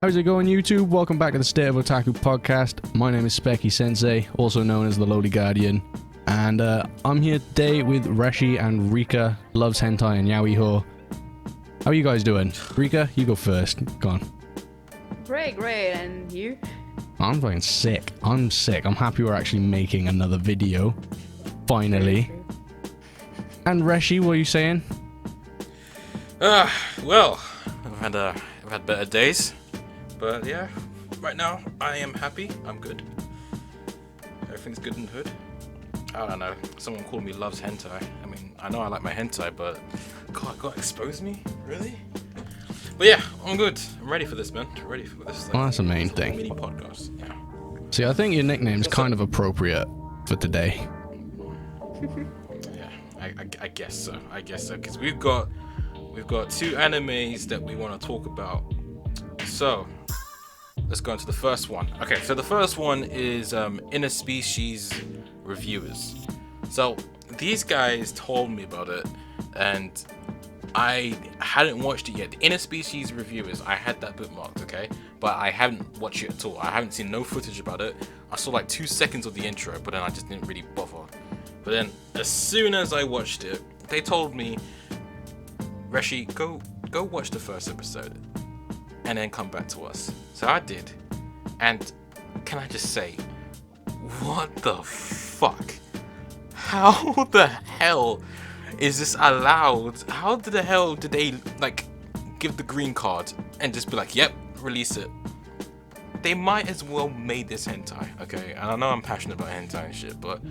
How's it going, YouTube? Welcome back to the State of Otaku podcast. My name is SpeckySensei, also known as the Lowly Guardian, and I'm here today with Reshi and Rika, loves hentai and yaoi ho. How are you guys doing? Rika, you go first. Go on. Great, and you? I'm fucking sick. I'm sick. I'm happy we're actually making another video. Finally. And Reshi, what are you saying? Well, I've had better days. But yeah, right now I am happy. I'm good. Everything's good in the hood. I don't know. Someone called me loves hentai. I mean, I know I like my hentai, but God expose me? Really? But yeah, I'm good. I'm ready for this, man. Ready for this. Like, well, that's the main thing. Mini podcast. Yeah. See, I think your nickname's kind of appropriate for today. Yeah, I guess so. I guess so, because we've got two animes that we want to talk about. So let's go into the first one. Okay, so the first one is Interspecies Reviewers. So these guys told me about it, and I hadn't watched it yet. The Interspecies Reviewers, I had that bookmarked, okay? But I haven't watched it at all. I haven't seen no footage about it. I saw like 2 seconds of the intro, but then I just didn't really bother. But then as soon as I watched it, they told me, Reshi, go watch the first episode and then come back to us. So I did. And can I just say, what the fuck? How the hell is this allowed? How the hell did they like give the green card and just be like, yep, release it? They might as well made this hentai, okay? And I know I'm passionate about hentai and shit, but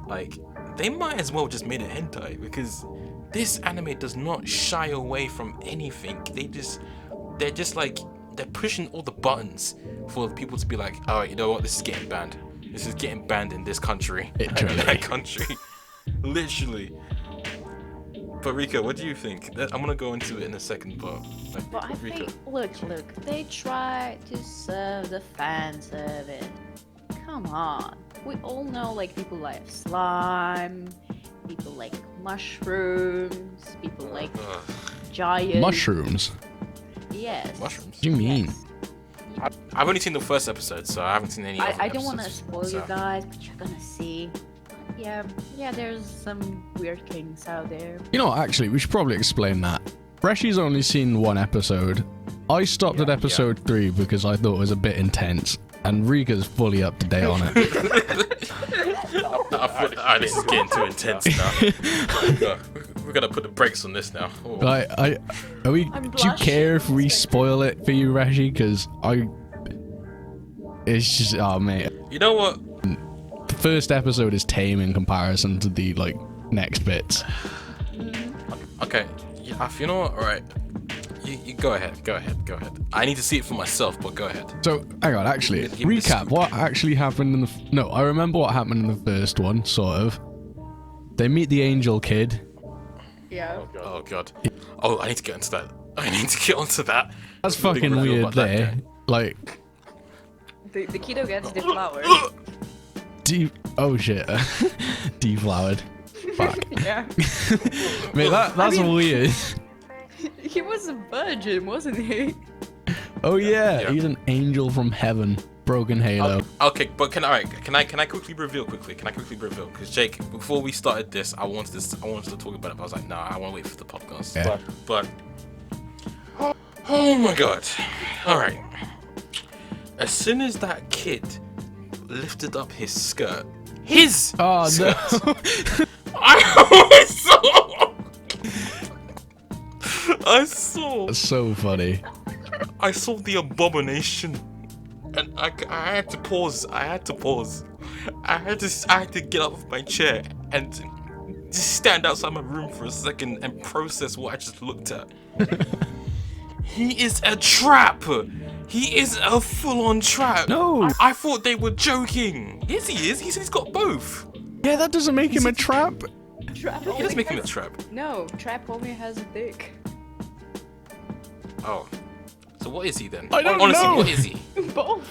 like, they might as well just made it hentai, because this anime does not shy away from anything. They're just like, they're pushing all the buttons for people to be like, oh, you know what, this is getting banned. This is getting banned in this country. Literally. In that country. Literally. But Rika, what do you think? I'm gonna go into it in a second, but like, But I Rika. think, look, they try to serve the fan service. Come on. We all know, like, people like slime, people like mushrooms, people like giant... Mushrooms? Yes. Mushrooms? What do you mean? Yes. I've only seen the first episode, so I haven't seen any other I don't want to episodes, spoil so. you guys, but you're gonna see. Yeah, there's some weird kinks out there. You know, actually, we should probably explain that. Reshi's only seen one episode. I stopped at episode 3 because I thought it was a bit intense, and Rika's fully up to date on it. This is getting too intense now. We're gonna put the brakes on this now. Oh. Do you care if we spoil it for you, Reshi? Because it's just, oh mate. You know what? The first episode is tame in comparison to the like next bits. Okay, yeah, you know what? All right, you go ahead. I need to see it for myself, but go ahead. So, hang on, actually, Give me the recap scoop. what actually happened in the... No, I remember what happened in the first one, sort of. They meet the angel kid. Yeah. Oh god. Oh, I need to get into that. I need to get onto that. That's Big fucking reveal weird about that there. guy. Like, The kiddo gets deflowered. oh shit. Deflowered. Fuck. Yeah. Mate, that's weird. He was a virgin, wasn't he? Oh yeah, Yeah. he's an angel from heaven. Broken Halo. Okay, but can I quickly reveal because Jake, before we started this, I wanted to talk about it, but I was like, nah, I want to wait for the podcast. Yeah. But oh my god. All right. As soon as that kid lifted up his skirt, Oh skirt, no. I saw That's so funny. I saw the abomination, and I had to pause. I had to get up off my chair and just stand outside my room for a second and process what I just looked at. He is a trap. He is a full-on trap. No. I thought they were joking. Yes, he is. He said he's got both. Yeah, that doesn't make him a trap. Trap He does make him a trap. No, trap only has a dick. Oh, so what is he then? I don't Honestly, know. what is he? Both.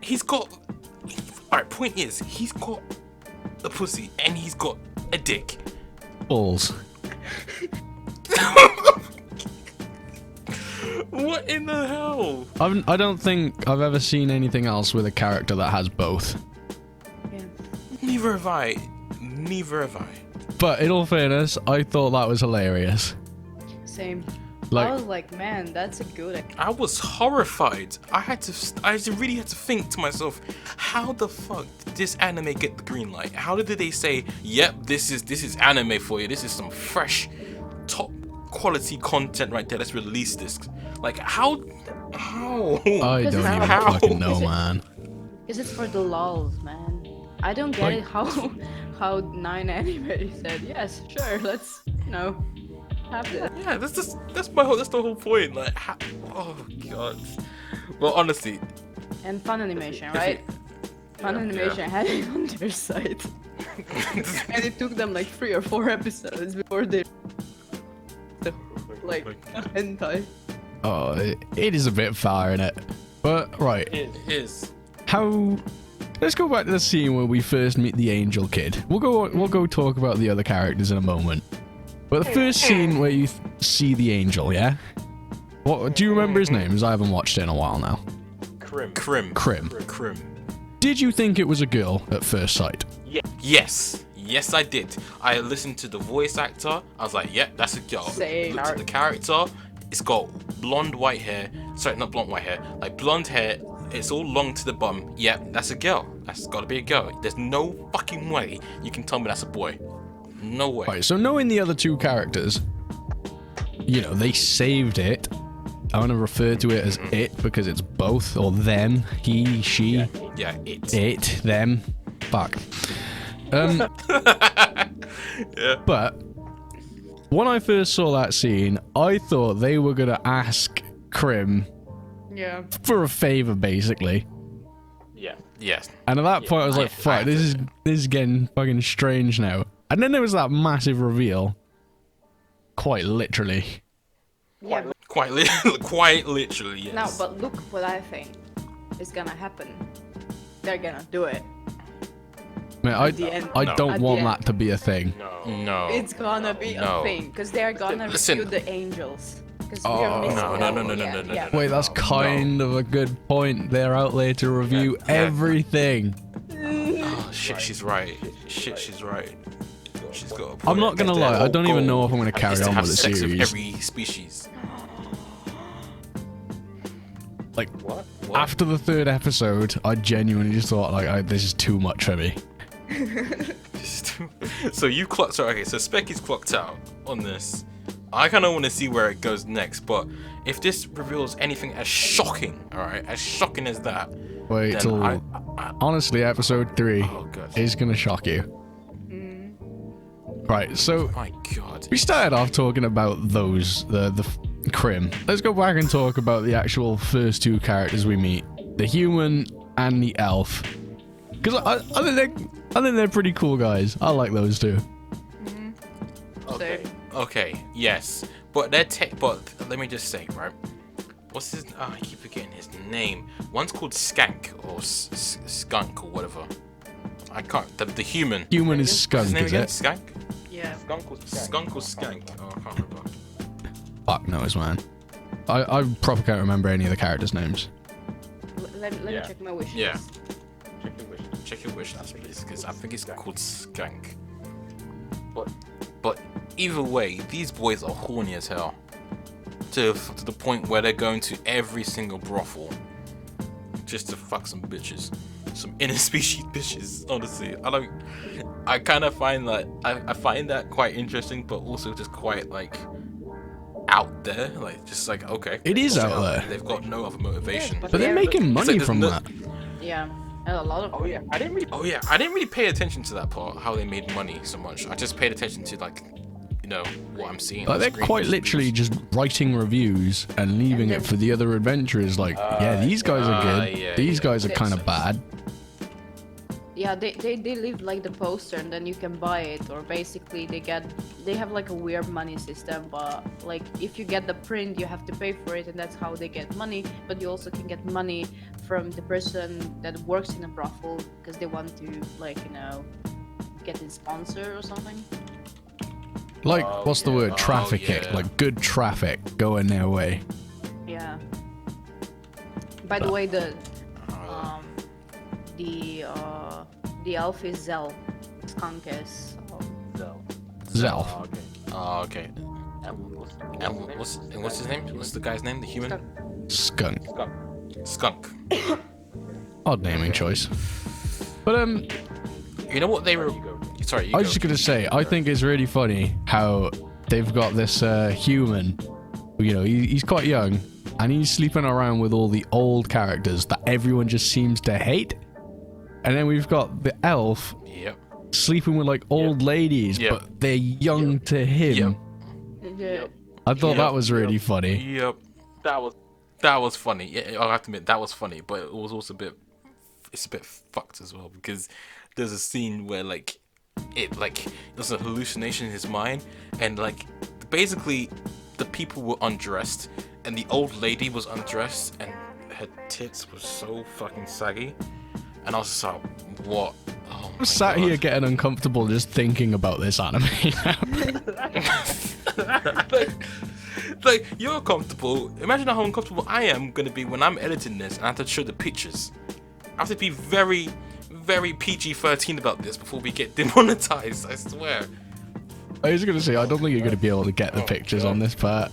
He's got. Alright, point is, he's got a pussy and he's got a dick. Balls. What in the hell? I don't think I've ever seen anything else with a character that has both. Yeah. Neither have I. Neither have I. But in all fairness, I thought that was hilarious. Same. Like, I was like, man, that's a good. I was horrified. I really had to think to myself, how the fuck did this anime get the green light? How did they say, yep, this is anime for you. This is some fresh, top quality content right there. Let's release this. Like, how? I don't even How? fucking know, man. Because it's for the lulz, man. I don't get Like- it how 9 anime said, yes, sure, let's, have this. Yeah, that's the whole point. Like, how, oh god. Well, honestly, And fun animation, right? Fun animation had it on their site. And it took them like 3 or 4 episodes before they like hentai. Oh, it is a bit far in it. But right, it is. how? Let's go back to the scene where we first meet the angel kid. We'll go talk about the other characters in a moment. But the first scene where you see the angel, yeah? What do you remember his name? Because I haven't watched it in a while now. Krim. Did you think it was a girl at first sight? Yes, I did. I listened to the voice actor. I was like, yep, that's a girl. Same. Looked at the character. It's got blonde white hair. Sorry, not blonde white hair. Like blonde hair. It's all long to the bum. Yep, that's a girl. That's gotta be a girl. There's no fucking way you can tell me that's a boy. No way. Right, so knowing the other two characters, they saved it. I want to refer to it as it because it's both, or them, he, she. Yeah, it. It, them. Fuck. Yeah. But when I first saw that scene, I thought they were going to ask Krim Yeah. for a favor, basically. Yes. And at that point, I was like, fuck, this is getting fucking strange now. And then there was that massive reveal. Quite literally. Yeah. Quite literally, yes. Now, but look what I think is gonna happen. They're gonna do it. Man, the end. I No. don't At the want end. that to be a thing. No. It's gonna be No. a thing because they're gonna Listen. review the angels. Because Oh. we're missing No. that. Yeah. Wait, that's kind of a good point. They're out there to review Yeah. everything. Oh, shit, she's right. Shit, she's right. She's got a point. I'm not gonna Their lie, I whole don't even goal know if I'm gonna carry is to on have with the sex series. With every species. Like, What? after the 3rd episode, I genuinely just thought, like, this is too much for me. So you clocked. Sorry, okay. So Specky's clocked out on this. I kind of want to see where it goes next. But if this reveals anything as shocking, all right, as shocking as that, Wait then till... Honestly, episode 3 oh god, is gonna shock you. Right, so my god. we started off talking about the Krim. Let's go back and talk about the actual first 2 characters we meet, the human and the elf. Because I think they're pretty cool guys. I like those 2. Okay, yes, but but let me just say, right? What's his? Oh, I keep forgetting his name. One's called Skank or Skunk or whatever. I can't. The human. Human is What's skunk, his name is again? it? Skank. Yeah. Skunk or Skank? Oh, I can't remember. Fuck knows, man. I probably can't remember any of the characters' names. Let me check my wish Yeah. list. Check your wish list, please, because I think it's called Skank. But either way, these boys are horny as hell. To the point where they're going to every single brothel just to fuck some bitches, some interspecies bitches. Honestly, I kind of find that I find that quite interesting, but also just quite like out there. Like just like okay, It is so out there. They've got no other motivation. but But they're Yeah, making money there's from no- that. Yeah. And a lot of. Oh yeah, I didn't really pay attention to that part, how they made money so much. I just paid attention to like, what I'm seeing. Like, on they're screen. quite literally just writing reviews and leaving it for the other adventurers. Like, yeah, these guys are good. yeah, These yeah. guys are kind of bad. Yeah, they leave like the poster and then you can buy it, or basically they have like a weird money system, but like if you get the print you have to pay for it and that's how they get money, but you also can get money from the person that works in a brothel because they want to like get a sponsor or something. Like, what's the word? Traffic it. yeah. Like, good traffic going their way. Yeah. By the way, the Uh, the elf is Zell. Skunk is Zelf. Oh, okay. And what's his name? What's the guy's name? The human? Skunk. Skunk. Skunk. Odd naming choice. But You know what they were? Sorry, you I was go. just gonna say, I think it's really funny how they've got this human. You know, he's quite young, and he's sleeping around with all the old characters that everyone just seems to hate. And then we've got the elf Yep. sleeping with like old ladies, Yep. but they're young to him. Yeah. I thought Yep. that was really funny. Yep. That was funny. Yeah, I'll have to admit that was funny, but it was also it's a bit fucked as well, because there's a scene where like there's a hallucination in his mind, and like basically the people were undressed and the old lady was undressed and her tits were so fucking saggy, and I was just like, what? Oh my I'm sat God. here getting uncomfortable just thinking about this anime now. like you're comfortable. Imagine how uncomfortable I am gonna be when I'm editing this and I have to show the pictures. I have to be very, very PG-13 about this before we get demonetized. I swear. I was gonna say, I don't think you're gonna be able to get the pictures on this part.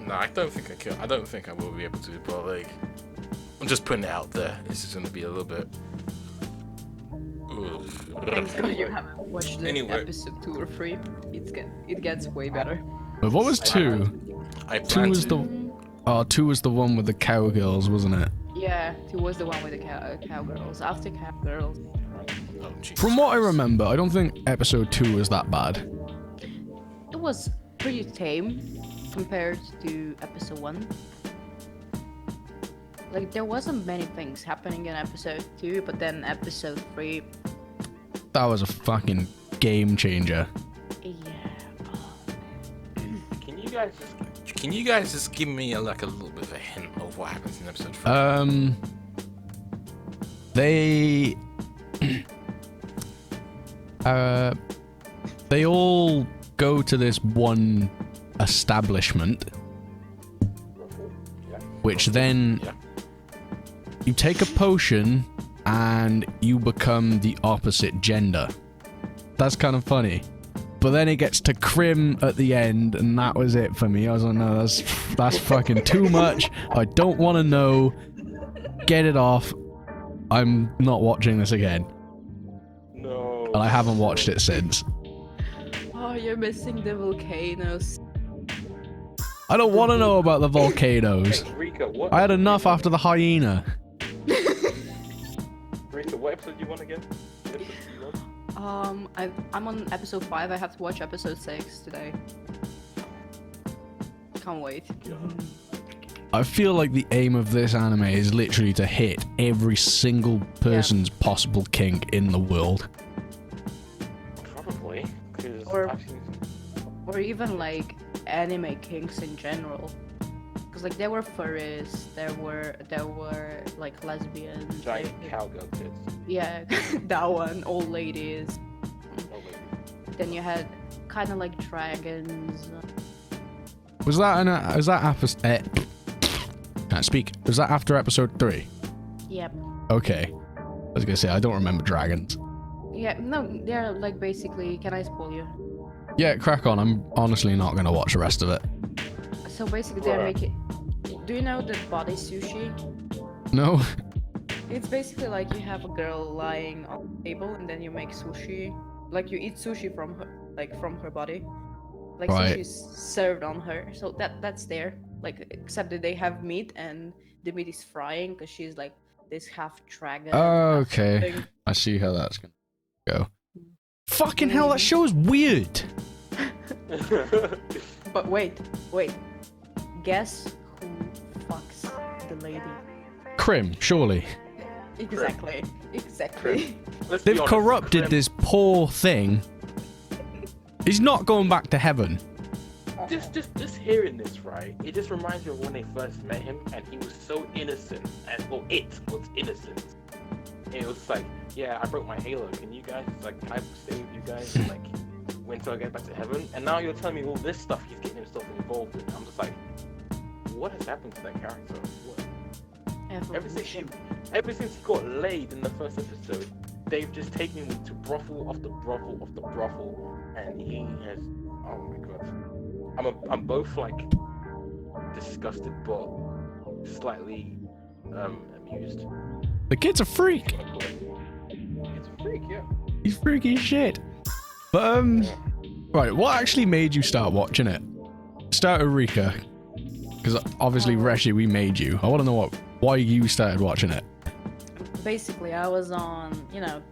No, I don't think I can. I don't think I will be able to. But like, I'm just putting it out there. This is gonna be a little bit. Thanks God you haven't watched the Anyway. episode 2 or 3. It gets way better. But what was 2? I 2 plan was to. the... Oh, 2 was the one with the cowgirls, wasn't it? Yeah, 2 was the one with the cowgirls. After cowgirls. Oh, Jesus From what I Christ. remember, I don't think episode 2 was that bad. It was pretty tame compared to episode 1. Like, there wasn't many things happening in episode 2, but then episode 3, That was a fucking game changer. yeah. Can you guys just give me a little bit of a hint of what happens in episode 3? They... they all go to this one establishment, which then Yeah. you take a potion and you become the opposite gender. That's kind of funny. But then it gets to Crim at the end, and that was it for me. I was like, no, that's fucking too much. I don't want to know. Get it off. I'm not watching this again. No. And I haven't watched it since. Oh, you're missing the volcanoes. I don't want to know about the volcanoes. Rika, what? I had enough after the hyena. Rika, what episode do you want again? What episode do you want? I'm on episode 5. I have to watch episode 6 today. Can't wait. I feel like the aim of this anime is literally to hit every single person's possible kink in the world. Probably, because Or- I've seen Or even like anime kinks in general. Because like there were furries, there were like lesbians. giant cowgirl tits. Yeah, that one, old ladies. Oh, wait. Then you had kind of like dragons. Was that can't speak. Was that after episode 3? Yep. Okay. I was gonna say, I don't remember dragons. Yeah, no, they're like basically. Can I spoil you? Yeah, crack on. I'm honestly not gonna watch the rest of it. So basically, they're Bruh. making. Do you know the body sushi? No? It's basically like you have a girl lying on the table, and then you make sushi. Like you eat sushi from her, like from her body. Like Right. sushi's served on her. So that's there. Like except that they have meat, and the meat is frying because she's like this half dragon. Oh, half okay. something. I see how that's gonna go. Fucking hell, that show is weird. But wait. Guess who fucks the lady? Crim, surely. Exactly. Let's be They've honest, corrupted Crim- this poor thing. He's not going back to heaven. Just hearing this, right? It just reminds me of when they first met him, and he was so innocent, and well, it was innocent. And it was like, yeah, I broke my halo. Can you guys, like, can I stay with you guys? And, like, wait until I get back to heaven. And now you're telling me all this stuff he's getting himself involved in. I'm just like, what has happened to that character? What? Evolution. Ever since he got laid in the first episode, they've just taken him to brothel after brothel after brothel, and he has. Oh my god. I'm both like disgusted but slightly amused. The kid's a freak. It's a freak, yeah. He's freaky as shit. But right, what actually made you start watching it? Start with Rika, because obviously Reshi, we made you. I want to know why you started watching it. Basically, I was on,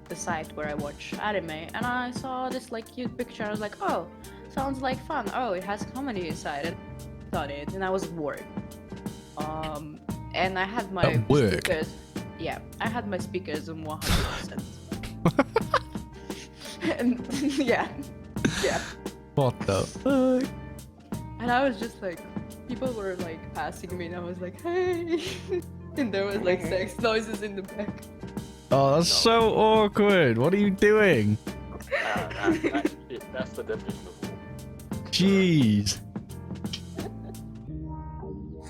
the site where I watch anime, and I saw this like cute picture. I was like, oh, sounds like fun. Oh, it has comedy inside. And I thought it, and I was bored. And I had my speakers. Yeah, I had my speakers on 100%. And yeah. What the fuck? And I was just like, people were like passing me, and I was like, hey. And there was like sex noises in the back. Oh, that's so awkward. What are you doing? That's the definition of war. Jeez.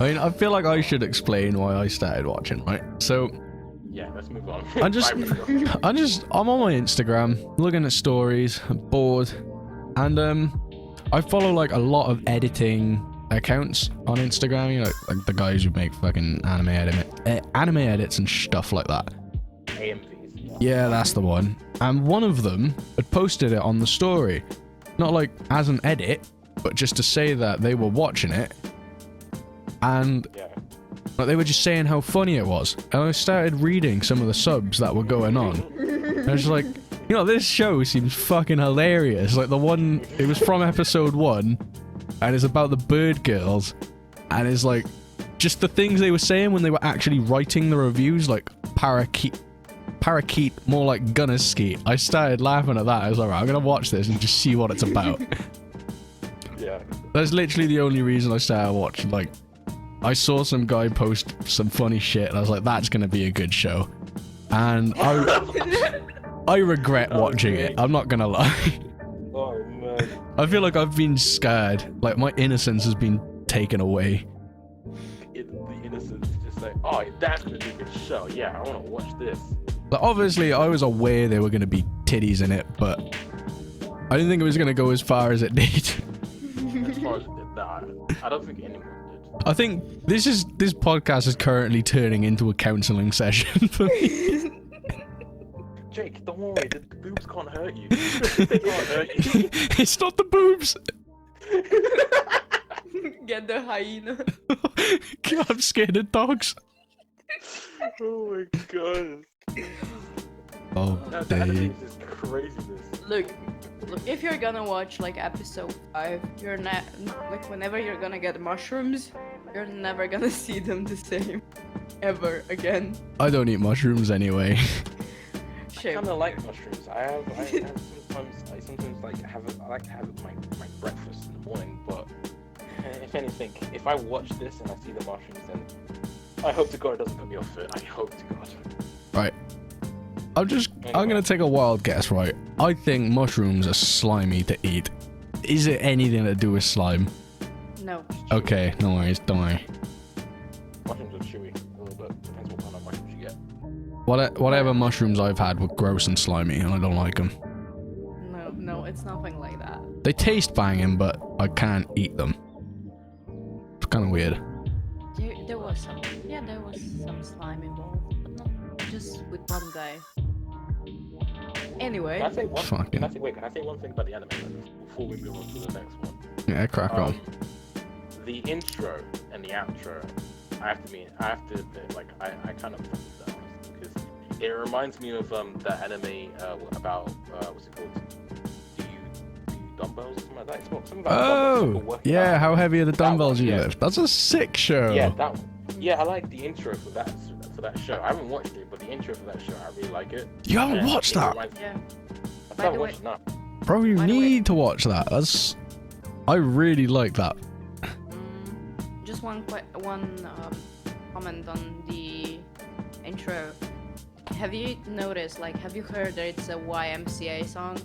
I mean, I feel like I should explain why I started watching, right? So, yeah, let's move on. I'm on my Instagram, looking at stories, I'm bored, and I follow like a lot of editing accounts on Instagram, like the guys who make fucking anime edits and stuff like that. AMVs. Yeah, that's the one. And one of them had posted it on the story, not like as an edit, but just to say that they were watching it, and like, they were just saying how funny it was. And I started reading some of the subs that were going on. And I was like, this show seems fucking hilarious. Like the one, it was from episode 1, and it's about the bird girls, and it's like just the things they were saying when they were actually writing the reviews, like parakeet, more like gunner skeet. I started laughing at that. I was like, right, I'm gonna watch this and just see what it's about. Yeah. That's literally the only reason I started watching. Like, I saw some guy post some funny shit, and I was like, that's gonna be a good show. And I regret watching it. I'm not gonna lie. Oh man. I feel like I've been scared. Like my innocence has been taken away. The innocence is just like, oh, that's gonna be a good show. Yeah, I want to watch this. Like obviously, I was aware there were gonna be titties in it, but I didn't think it was gonna go as far as it did. As far as it did, nah, I don't think anyone did. I think this podcast is currently turning into a counseling session for me. Jake, don't worry, the boobs can't hurt you. They can't hurt you. It's not the boobs. Get the hyena. God, I'm scared of dogs. Oh my god. Oh, That Dave. anime is craziness. Look, if you're gonna watch like episode 5, you're not like whenever you're gonna get mushrooms, you're never gonna see them the same ever again. I don't eat mushrooms anyway. I kind of like mushrooms. I sometimes like I like to have it my breakfast in the morning. But if anything, if I watch this and I see the mushrooms, then I hope to God it doesn't put me off it. I hope to God. Right. I'm gonna take a wild guess, right? I think mushrooms are slimy to eat. Is it anything to do with slime? No. Okay, no worries, don't worry. Mushrooms are chewy a little bit. Depends what kind of mushrooms you get. Whatever mushrooms I've had were gross and slimy, and I don't like them. No, it's nothing like that. They taste banging, but I can't eat them. It's kind of weird. There was some slime involved, but not just with one guy. Anyway. Can I say one Fucking. thing about the anime before we move on to the next one? Yeah, crack on. The intro and the outro, I have to admit, like I kind of fucked that because it reminds me of the anime about what's it called? Do you dumbbells or something like that? It's something about Oh, yeah. How heavy are the dumbbells you lift? That's a sick show. Yeah, that one. Yeah, I like the intro for that show. I haven't watched it, but the intro for that show, I really like it. You haven't watched that? Yeah. I haven't watched it now. Bro, you need to watch that. I really like that. Just one comment on the intro. Have you noticed, have you heard that it's a YMCA song?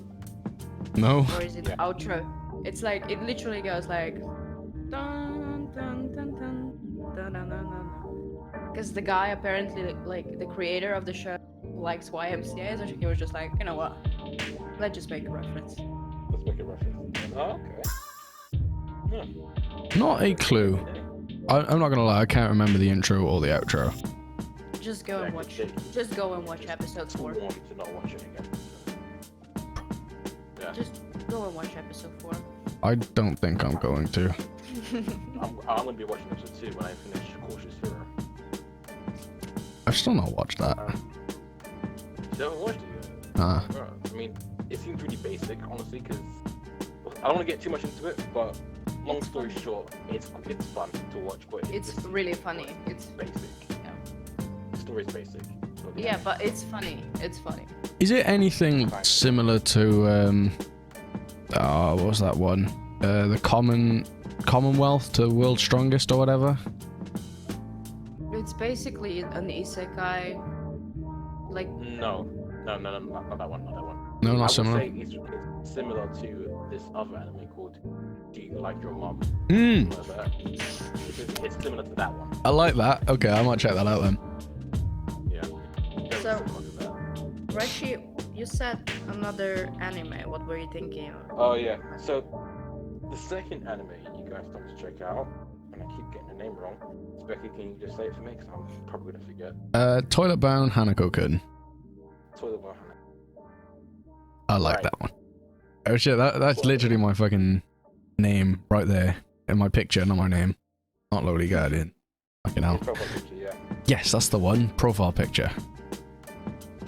No. Or is it outro? It's like, it literally goes like, dun dun dun dun Because the guy apparently, like the creator of the show, likes YMCA, so he was just like, you know what? Let's just make a reference. Let's make a reference. Oh, okay. Not a clue. I'm not gonna lie, I can't remember the intro or the outro. Just go and watch. Just go and watch episode 4. Want to not watch it again. Yeah. Just go and watch episode 4. I don't think I'm going to. I'm gonna be watching episode 2 when I finish Cautious Hero. I've still not watched that. You haven't watched it yet? Nah. I mean, it seems really basic, honestly, because I don't want to get too much into it, but long story short, it's fun to watch, but It's really funny. It's basic. yeah. The story's basic. Yeah, but it's funny. It's funny. Is it anything similar to what was that one? The Commonwealth to World's Strongest or whatever? It's basically an isekai. Like No, not that one, not that one. No, I not would similar. say it's similar to this other anime called Do You Like Your Mom? Mm, Like that. It's similar to that one. I like that. Okay, I might check that out then. Yeah. Very So- similar to that. Reshi, you said another anime. What were you thinking? Oh yeah. So the second anime you guys told me to check out, and I keep getting the name wrong. Becky, can you just say it for me? Because I'm probably gonna forget. Toilet Bound Hanako-kun. Toilet Bowl. I like Right. that one. Oh shit, that's literally my fucking name right there in my picture, not my name. Not Lowly Guardian. Fucking hell. Profile picture, yeah. Yes, that's the one. Profile picture.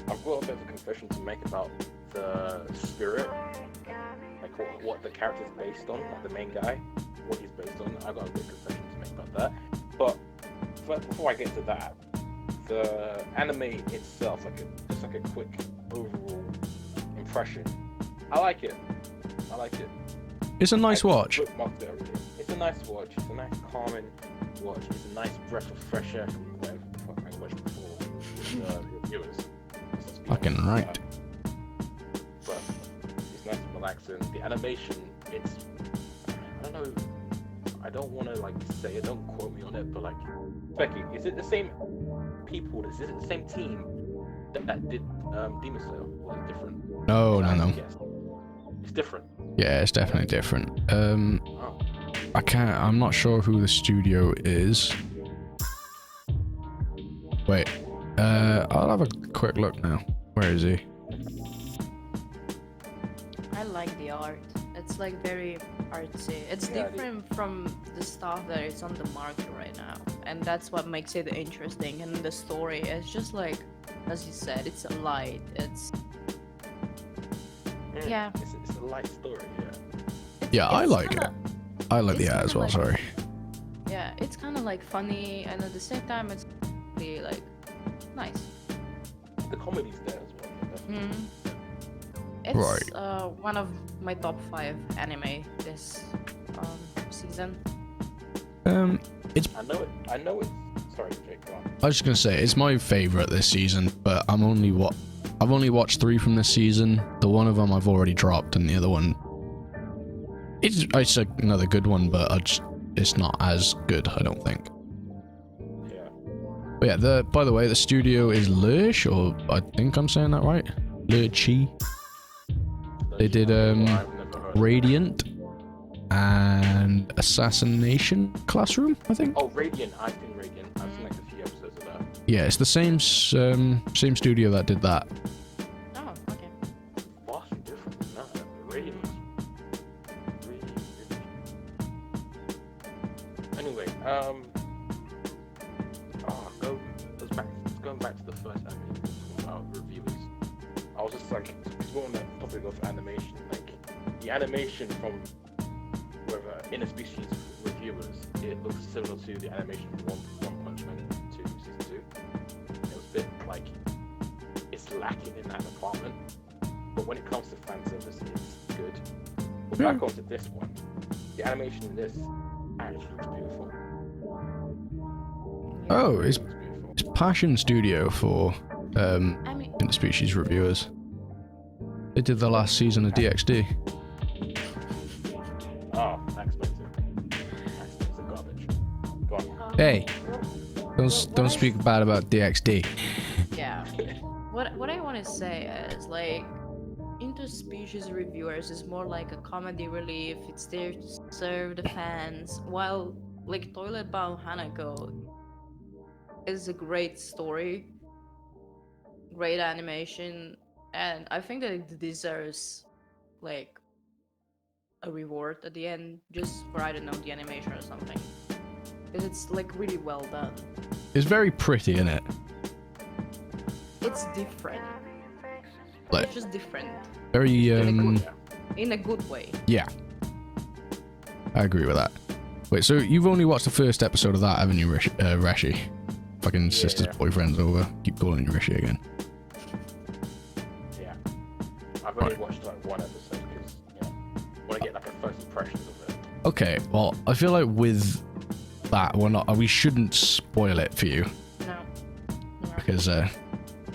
I've got a bit of a confession to make about the spirit, like what the character's based on, like the main guy, what he's based on. I've got a bit of confession to make about that. But before I get to that, the anime itself, just like a quick overall impression. I like it. It's a nice watch. Bookmarked everything. It's a nice watch. It's a nice calming watch. It's a nice breath of fresh air from whatever the fuck I watched before with the reviewers. Let's just be Fucking honest right. about it. But it's nice and relaxing. The animation, it's, I don't know, I don't want to like say it, don't quote me on it, but like, Becky, is it the same people, is it the same team that did Demon Slayer, or is it different? No. Yes. It's different. Yeah, it's definitely different. Oh. I'm not sure who the studio is. Wait. I'll have a quick look now. Where is he? I like the art. It's like very artsy. It's Yeah, different from the stuff that is on the market right now, and that's what makes it interesting. And the story is just like, as you said, it's light. It's yeah. It's a light story, yeah. Yeah, I it's like kinda- it. I like the it's art as kinda well, like- sorry. Yeah, it's kind of like funny, and at the same time, it's really like nice. The comedy's there as well. Yeah. Mm. It's Right. One of my top 5 anime this season. I know it's. Sorry, Jake. Go on. I was just gonna say it's my favorite this season, but I've only watched 3 from this season. The one of them I've already dropped, and the other one, it's another good one, but it's not as good, I don't think. Yeah. But yeah, by the way, the studio is Lurch, or I think I'm saying that right. Lurchi. They did I've never heard of it. Radiant and Assassination Classroom, I think. Oh, Radiant. I've seen Radiant. I've seen like a few episodes of that. Yeah, it's the same studio that did that. Oh, okay. Vastly different. No, Radiant was really, really. Anyway, going back to the first anime about reviewers. I was just like, because we're on the topic of animation, like the animation from whether Interspecies reviewers, it looks similar to the animation from One Punch Man 2 season 2. It was a bit like it's lacking in that department, but when it comes to fan service, it's good. But back onto this one, the animation in this actually looks beautiful. Oh, it's Looks beautiful. Passion Studio for I mean, Interspecies reviewers. They did the last season of DxD. Oh, that explains it. That explains the garbage. Go on. Hey, don't speak bad about DXD. Yeah. What I want to say is like interspecies reviewers is more like a comedy relief. It's there to serve the fans, while like Toilet Bound Hanako is a great story, great animation, and I think that it deserves like a reward at the end just for, I don't know, the animation or something, because it's like really well done. It's very pretty, isn't it? It's different. Like It's just different very in a good way. yeah. I agree with that. Wait, so you've only watched the first episode of that, haven't you, Reshi? Fucking sister's boyfriend's over. Keep calling you Reshi again. Yeah. I've only watched like one episode because, you know, I want to get like a first impressions of it. Okay, well, I feel like with that, we shouldn't spoil it for you No. because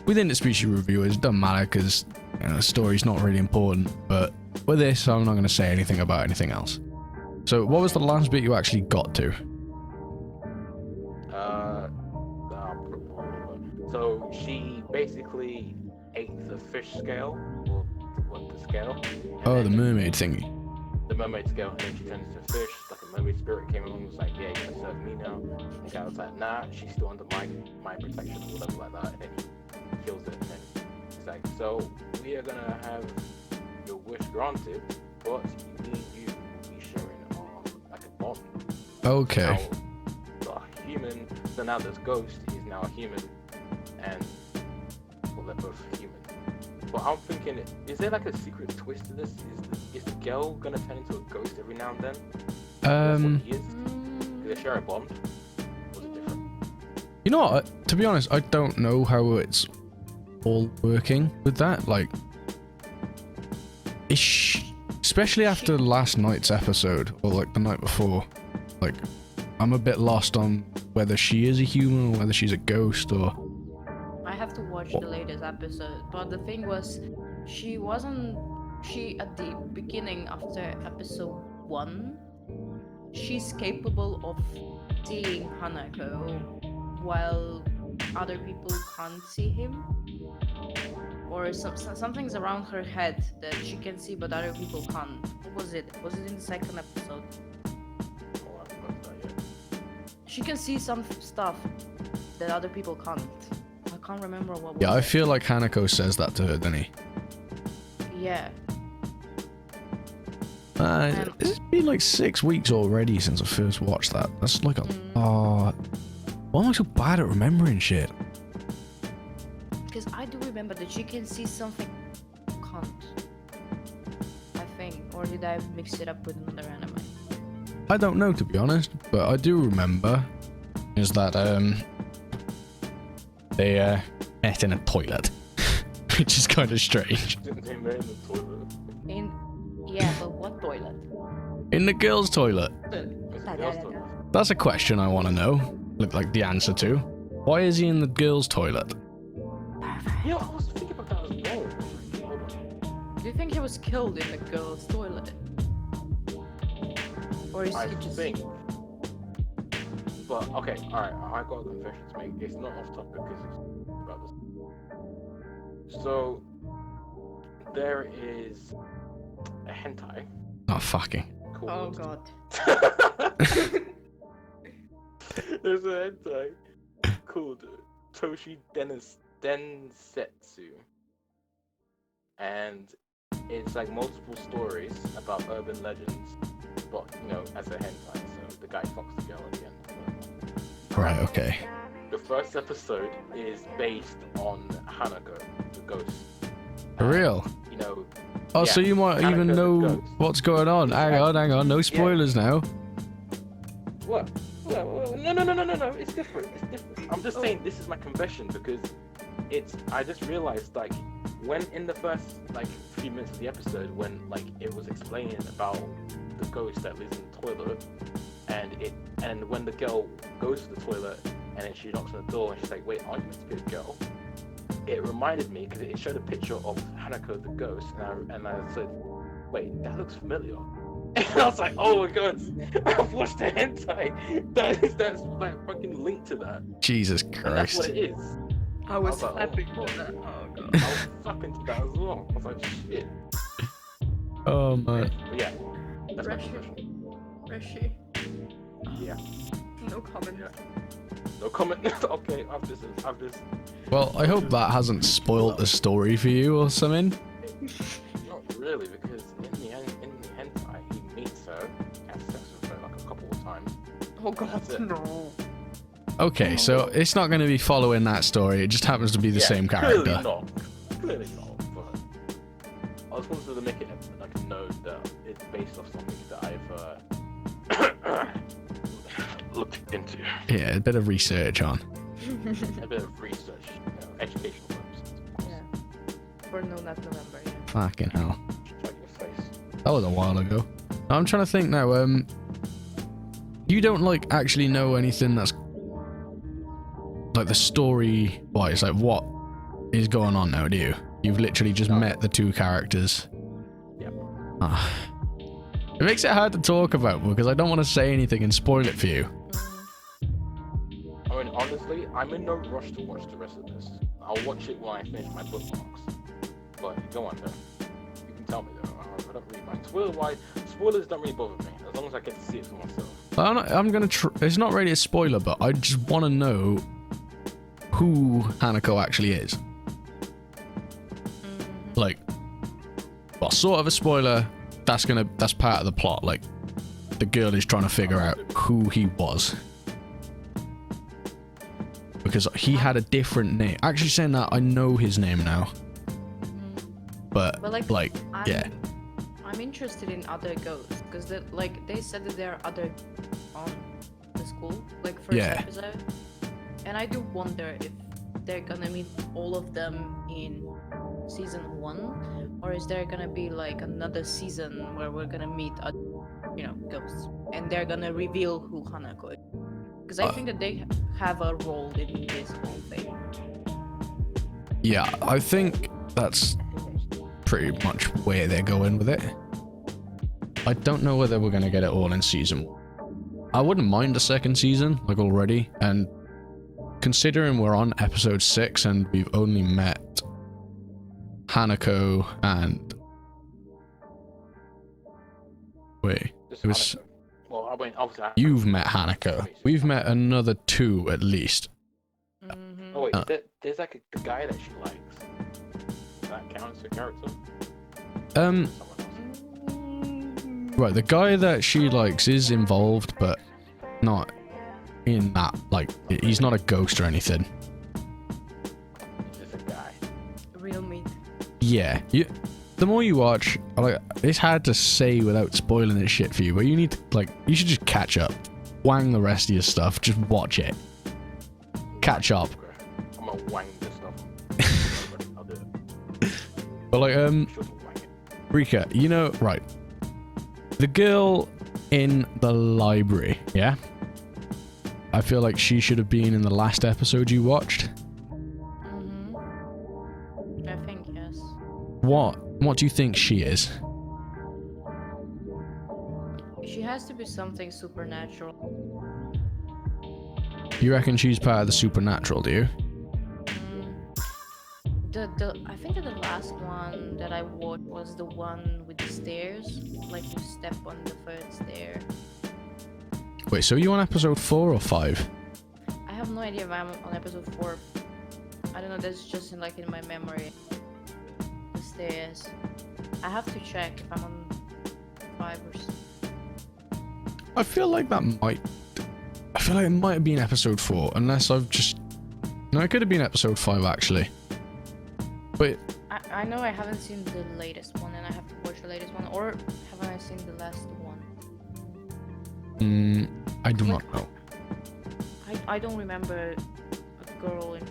with interspecies reviewers, it doesn't matter because the story's not really important. But with this, I'm not going to say anything about anything else. So, what was the last bit you actually got to? So she basically ate the fish scale, or what the scale? Oh, the mermaid thingy. The mermaid scale, and then she turns into a fish. Like a mermaid spirit came along and was like, "Yeah, you're gonna serve me now." And the guy was like, "Nah, she's still under my protection," or whatever like that. And then he kills it, and then he's like, "So we are gonna have your wish granted, but me and you will be sharing like a bond." Okay. Now, the human. So now this ghost is now a human, and well, they're both human. But I'm thinking, is there like a secret twist to this? Is the girl gonna turn into a ghost every now and then? That's what he is. Do they share a bond? Or is it different? You know what? To be honest, I don't know how it's all working with that. Like, especially after last night's episode, or like the night before, like, I'm a bit lost on whether she is a human or whether she's a ghost or... I have to watch the latest episode, but the thing was, she at the beginning after episode 1, she's capable of seeing Hanako while other people can't see him, or something's around her head that she can see but other people can't. What was it in the second episode? Oh, I haven't watched that yet. She can see some stuff that other people can't. I can't remember what was Yeah, I it. feel like Hanako says that to her, doesn't he? Yeah. It's been like 6 weeks already since I first watched that. That's like a lot. Why am I so bad at remembering shit? Because I do remember that she can see something can't. I think. Or did I mix it up with another anime? I don't know, to be honest, but I do remember is that they met in a toilet, which is kind of strange. Didn't they met in the toilet? Yeah, but what toilet? In the girls' toilet. It's a girl's toilet. That's a question I want to know. Like the answer to. Why is he in the girls' toilet? You know, I was thinking about that as well. Hold on. Do you think he was killed in the girls' toilet? Or is I he just... think. But okay, alright, I got a confession to make. It's not off topic because it's about this. So there is a hentai Oh, fucking. Oh called god. There's a hentai called Toshi Densetsu. And it's like multiple stories about urban legends, but you know, as a hentai, so the guy fucks the girl at the end. Right, okay. The first episode is based on Hanako, the ghost. For real? You know. Oh, yeah, so you might Hanako even the know ghost. what's going on. Hang on. No spoilers now. What? No. It's different. I'm just saying this is my confession because I just realized like when in the first like few minutes of the episode when like it was explaining about the ghost that lives in the toilet and when the girl goes to the toilet and then she knocks on the door and she's like, wait, aren't you meant to be a girl? It reminded me because it showed a picture of Hanako the ghost and I said, wait, that looks familiar. And I was like, oh my god, I've watched the hentai. That's like fucking linked to that. Jesus And that's what Christ. it is. I was like, flipping oh, for that. Oh god. I was flipping to that as well. I was like, shit. Oh man. But yeah, that's my Reshi. confession. Reshi. Yeah. No comment. Yeah. No comment. Okay, I've just. Well, I hope that hasn't spoiled the story for you or something. Not really, because in the hentai, he meets her, has sex with her like a couple of times. Oh That's it. god, no. Okay, so it's not going to be following that story. It just happens to be the same character. Clearly not. Clearly not. But I just wanted to make it like a note that it's based off something that I've looked into. Yeah, a bit of research on. A bit of research, educational purposes. Of course. Yeah. For No Nut November, yeah. Fucking hell. Check your face. That was a while ago. I'm trying to think now. You don't like actually know anything that's like the story wise, like what is going on now, do you? You've literally just met the two characters. Yep. Ah. It makes it hard to talk about because I don't want to say anything and spoil it for you. I mean, honestly, I'm in no rush to watch the rest of this. I'll watch it when I finish my bookmarks. But go on, though. You can tell me, though. I don't really mind. Spoilers don't really bother me, as long as I get to see it for myself. I'm gonna. It's not really a spoiler, but I just want to know who Hanako actually is. Like, well, sort of a spoiler. That's part of the plot. Like, the girl is trying to figure out who he was. Because he had a different name. Actually, saying that, I know his name now. But like yeah. I'm interested in other ghosts because they said that there are other on the school, like first episode, and I do wonder if they're gonna meet all of them in season 1, or is there gonna be like another season where we're gonna meet ghosts and they're gonna reveal who Hanako is? Because I think that they have a role in this whole thing. Yeah, I think that's pretty much where they're going with it. I don't know whether we're going to get it all in season 1. I wouldn't mind a second season, like already, and considering we're on episode 6 and we've only met Hanako and... Wait, it was... Well, I mean, obviously... You've met Hanako. We've met another 2 at least. Oh wait, there's like the guy that she likes. That counts as a character? Right, the guy that she likes is involved, but not in that, like, he's not a ghost or anything. He's just a guy. Real meat. Yeah, the more you watch, like, it's hard to say without spoiling this shit for you, but you need to, like, you should just catch up. Wang the rest of your stuff, just watch it. Catch up. Okay. I'm gonna wang this stuff. I'll do it. But like, Sure to wang it. Rika, you know, right. The girl in the library, yeah? I feel like she should have been in the last episode you watched. I think yes. What do you think she is? She has to be something supernatural. You reckon she's part of the supernatural, do you? I think that the last one that I watched was the one with the stairs, like you step on the first stair. Wait, so are you on episode 4 or 5? I have no idea if I'm on episode 4. I don't know, that's just in my memory. The stairs. I have to check if I'm on 5 or 6. I feel like it might have been episode 4, unless I've just... No, it could have been episode 5, actually. But... I know I haven't seen the latest one, and I have to watch the latest one, or haven't I seen the last one? I do not know. I don't remember a girl in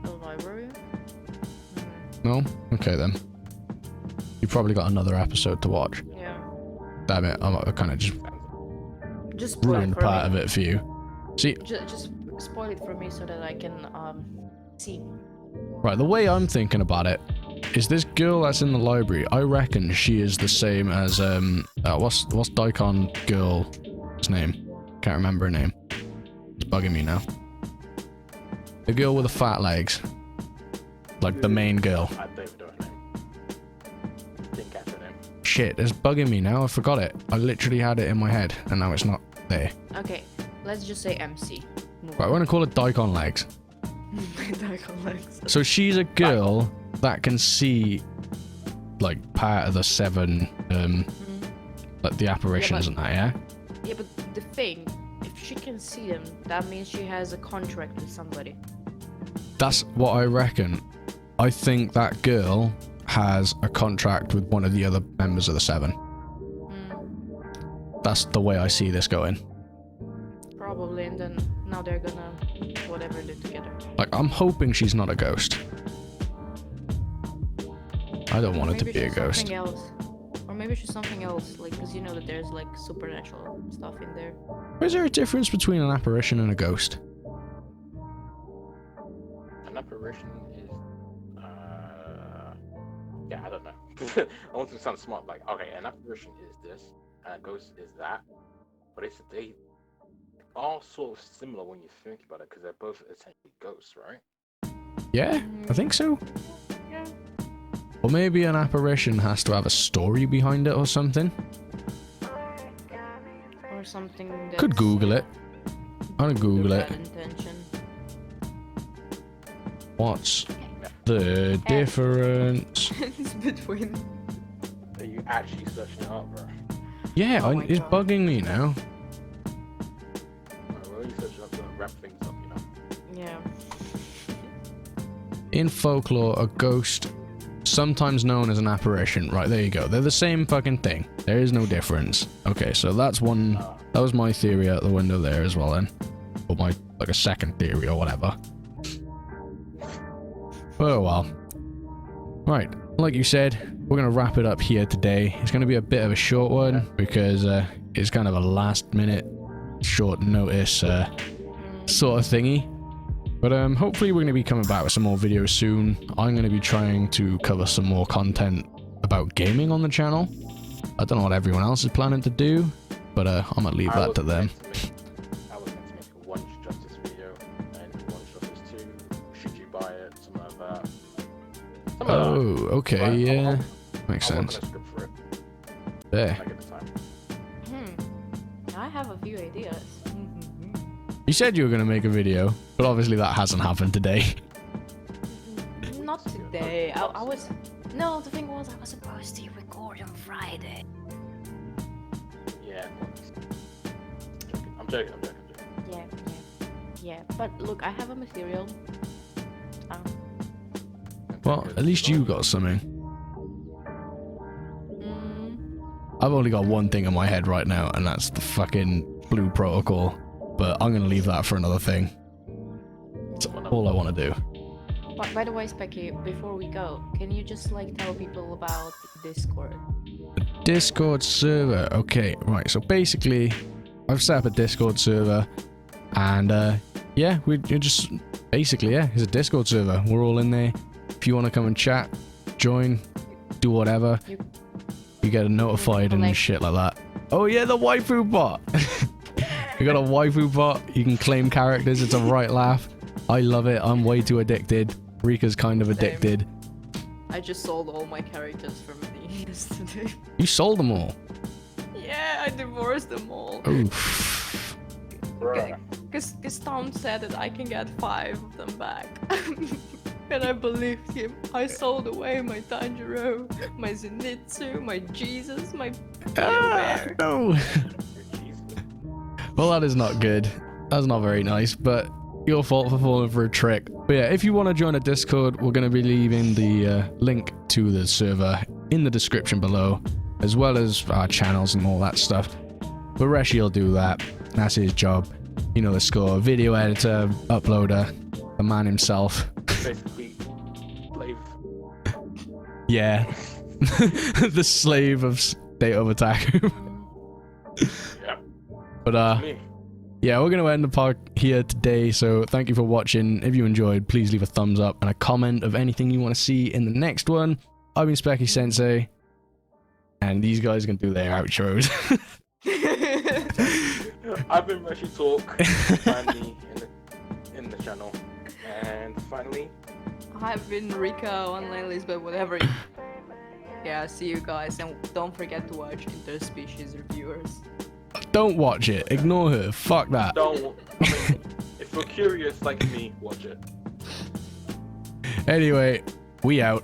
the library. No? Okay, then. You probably got another episode to watch. Yeah. Damn it, I kind of Just spoil it ruined for part me. of it for you. See, Just spoil it for me so that I can see. right, the way I'm thinking about it is this girl that's in the library. I reckon she is the same as what's Daikon girl's name? Can't remember her name. It's bugging me now. The girl with the fat legs. Like the main girl. I don't know her name. Didn't catch her name. Shit, it's bugging me now. I forgot it. I literally had it in my head and now it's not there. Okay, let's just say MC. Right, I want to call it Daikon legs. Daikon legs. So she's a girl that can see like part of the 7 like the apparitions and that, yeah? Yeah, but the thing, if she can see them, that means she has a contract with somebody. That's what I reckon. I think that girl has a contract with one of the other members of the 7. That's the way I see this going. Probably, and then now they're gonna whatever do together. Like, I'm hoping she's not a ghost. I don't want it to Maybe be a she's ghost. something else. Or maybe she's something else, like, because you know that there's like supernatural stuff in there. Is there a difference between an apparition and a ghost? An apparition is, yeah, I don't know. I want to sound smart, like, okay, an apparition is this, and a ghost is that, but they are sort of similar when you think about it, because they're both essentially ghosts, right? Yeah, I think so. Yeah. Or maybe an apparition has to have a story behind it or something. Or something that Could Google it. I'm gonna Google it. intention. What's the difference? It's between. Are you actually searching it up, bro? Yeah, Oh my it's God. bugging me now. Well, you search it up to wrap things up, you know? Yeah. In folklore, a ghost, sometimes known as an apparition. Right, there you go. They're the same fucking thing. There is no difference. Okay, so that's one. That was my theory out the window there as well then. Or my, like, a second theory or whatever. Oh well. Right, like you said, we're going to wrap it up here today. It's going to be a bit of a short one because it's kind of a last minute, short notice sort of thingy. But hopefully we're going to be coming back with some more videos soon. I'm going to be trying to cover some more content about gaming on the channel. I don't know what everyone else is planning to do, but I'm going to leave that to them. I was meant to make a One Justice video, and One Justice 2, should you buy it, something like that. Something like that. Oh, okay, But yeah. Makes I'll work sense. on a script for it There. when I get the time. I have a few ideas. You said you were going to make a video, but obviously that hasn't happened today. Not today. I was. No, the thing was, I was supposed to record on Friday. Yeah. I'm joking. Yeah. But look, I have a material. Well, at least you got something. I've only got one thing in my head right now, and that's the fucking Blue Protocol. But I'm going to leave that for another thing. That's all I want to do. But by the way, Specky, before we go, can you just like tell people about Discord? Discord server. Okay, right. So basically, I've set up a Discord server, and yeah, we're just basically, yeah, it's a Discord server. We're all in there. If you want to come and chat, join, do whatever, you get notified and shit like that. Oh yeah, the waifu bot. We got a waifu bot. You can claim characters. It's a right laugh. I love it. I'm way too addicted. Rika's kind of addicted. I just sold all my characters from yesterday. You sold them all. Yeah, I divorced them all. Oof. Because Tom said that I can get 5 of them back. And I believed him. I sold away my Tanjiro, my Zenitsu, my Jesus, my BioWare. No. Well, that is not good. That's not very nice, but your fault for falling for a trick. But yeah, if you want to join a Discord, we're going to be leaving the link to the server in the description below, as well as our channels and all that stuff. But Reshi will do that. That's his job. You know the score. Video editor, uploader, the man himself. Basically, slave. Yeah. The slave of State of Otaku. Yeah. But Me. yeah, we're going to end the pod here today. So thank you for watching. If you enjoyed, please leave a thumbs up and a comment of anything you want to see in the next one. I've been SpeckySensei, and these guys are going to do their outros. I've been ReshiTalk. Find me in the channel. And finally, I've been Rika, OnlineLisbeth, whatever. Yeah, see you guys, and don't forget to watch Interspecies Reviewers. Don't watch it. Ignore her. Fuck that. if you're curious like me, watch it. Anyway, we out.